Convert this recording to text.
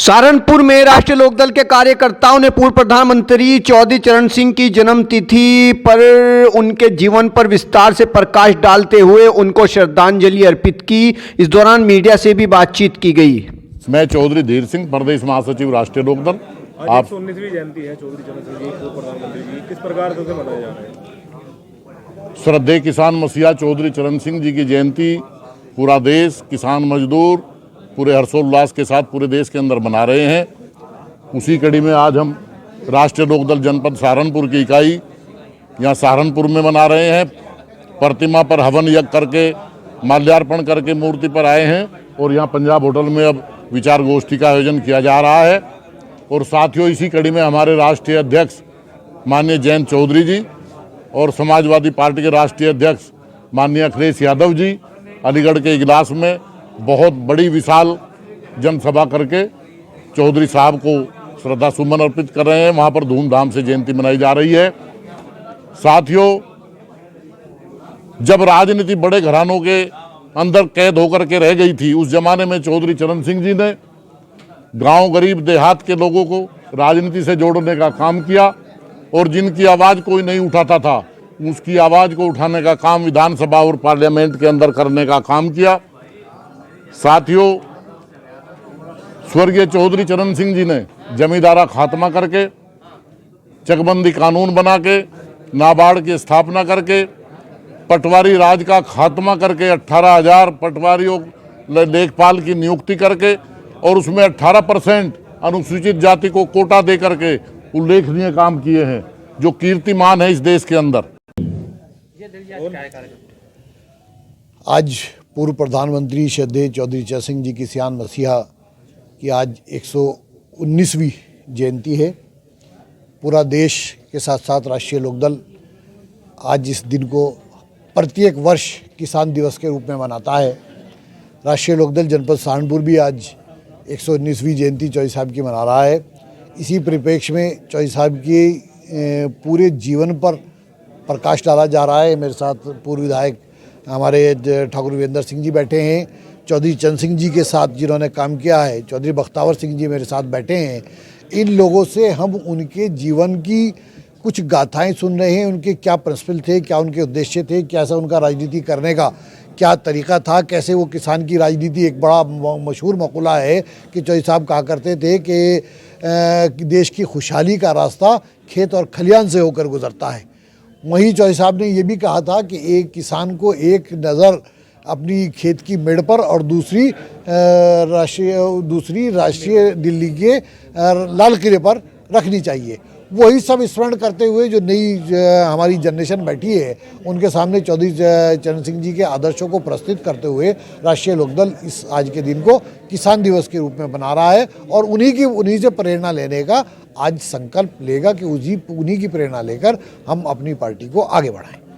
सहारनपुर में राष्ट्रीय लोकदल के कार्यकर्ताओं ने पूर्व प्रधानमंत्री चौधरी चरण सिंह की जन्मतिथि पर उनके जीवन पर विस्तार से प्रकाश डालते हुए उनको श्रद्धांजलि अर्पित की। इस दौरान मीडिया से भी बातचीत की गई। मैं चौधरी धीर सिंह, प्रदेश महासचिव राष्ट्रीय लोकदल। आज 119वीं जयंती है चौधरी चरण सिंह जी, पूर्व प्रधानमंत्री जी, किस प्रकार से मनाया जा रहा है? श्रद्धेय किसान मसीहा चौधरी चरण सिंह जी की जयंती पूरा देश, किसान मजदूर पूरे हर्षोल्लास के साथ पूरे देश के अंदर मना रहे हैं। उसी कड़ी में आज हम राष्ट्रीय लोकदल जनपद सहारनपुर की इकाई यहाँ सहारनपुर में मना रहे हैं। प्रतिमा पर हवन यज्ञ करके माल्यार्पण करके मूर्ति पर आए हैं और यहाँ पंजाब होटल में अब विचार गोष्ठी का आयोजन किया जा रहा है। और साथियों, इसी कड़ी में हमारे राष्ट्रीय अध्यक्ष माननीय जयंत चौधरी जी और समाजवादी पार्टी के राष्ट्रीय अध्यक्ष माननीय अखिलेश यादव जी अलीगढ़ के इजलास में बहुत बड़ी विशाल जनसभा करके चौधरी साहब को श्रद्धा सुमन अर्पित कर रहे हैं। वहाँ पर धूमधाम से जयंती मनाई जा रही है। साथियों, जब राजनीति बड़े घरानों के अंदर कैद होकर के रह गई थी, उस जमाने में चौधरी चरण सिंह जी ने गांव, गरीब, देहात के लोगों को राजनीति से जोड़ने का काम किया और जिनकी आवाज़ कोई नहीं उठाता था, उसकी आवाज़ को उठाने का काम विधानसभा और पार्लियामेंट के अंदर करने का काम किया। साथियों, स्वर्गीय चौधरी चरण सिंह जी ने जमींदारा खात्मा करके, चकबंदी कानून बना के, नाबार्ड की स्थापना करके, पटवारी राज का खात्मा करके 18,000 पटवारियों लेखपाल की नियुक्ति करके और उसमें 18% अनुसूचित जाति को कोटा दे करके उल्लेखनीय काम किए हैं, जो कीर्तिमान है इस देश के अंदर। आज पूर्व प्रधानमंत्री श्रद्धेय चौधरी चरण सिंह जी की सियान मसीहा की आज 119वीं जयंती है। पूरा देश के साथ साथ राष्ट्रीय लोकदल आज इस दिन को प्रत्येक वर्ष किसान दिवस के रूप में मनाता है। राष्ट्रीय लोकदल जनपद सहारनपुर भी आज 119वीं जयंती चौधरी साहब की मना रहा है। इसी परिप्रेक्ष्य में चौधरी साहब के पूरे जीवन पर प्रकाश डाला जा रहा है। मेरे साथ पूर्व विधायक हमारे ठाकुर वीरेंद्र सिंह जी बैठे हैं। चौधरी चरण सिंह जी के साथ जिन्होंने काम किया है, चौधरी बख्तावर सिंह जी मेरे साथ बैठे हैं। इन लोगों से हम उनके जीवन की कुछ गाथाएं सुन रहे हैं। उनके क्या प्रिंसिपल थे, क्या उनके उद्देश्य थे, कैसा उनका राजनीति करने का क्या तरीका था, कैसे वो किसान की राजनीति। एक बड़ा मशहूर मकुला है कि चौधरी साहब कहा करते थे कि देश की खुशहाली का रास्ता खेत और खलियान से होकर गुजरता है। वहीं चौधरी साहब ने ये भी कहा था कि एक किसान को एक नज़र अपनी खेत की मेड़ पर और दूसरी राष्ट्रीय दिल्ली के लाल किले पर रखनी चाहिए। वही सब स्मरण करते हुए जो नई हमारी जनरेशन बैठी है, उनके सामने चौधरी चरण सिंह जी के आदर्शों को प्रस्तुत करते हुए राष्ट्रीय लोकदल इस आज के दिन को किसान दिवस के रूप में मना रहा है और उन्हीं से प्रेरणा लेने का आज संकल्प लेगा कि उन्हीं की प्रेरणा लेकर हम अपनी पार्टी को आगे बढ़ाएं।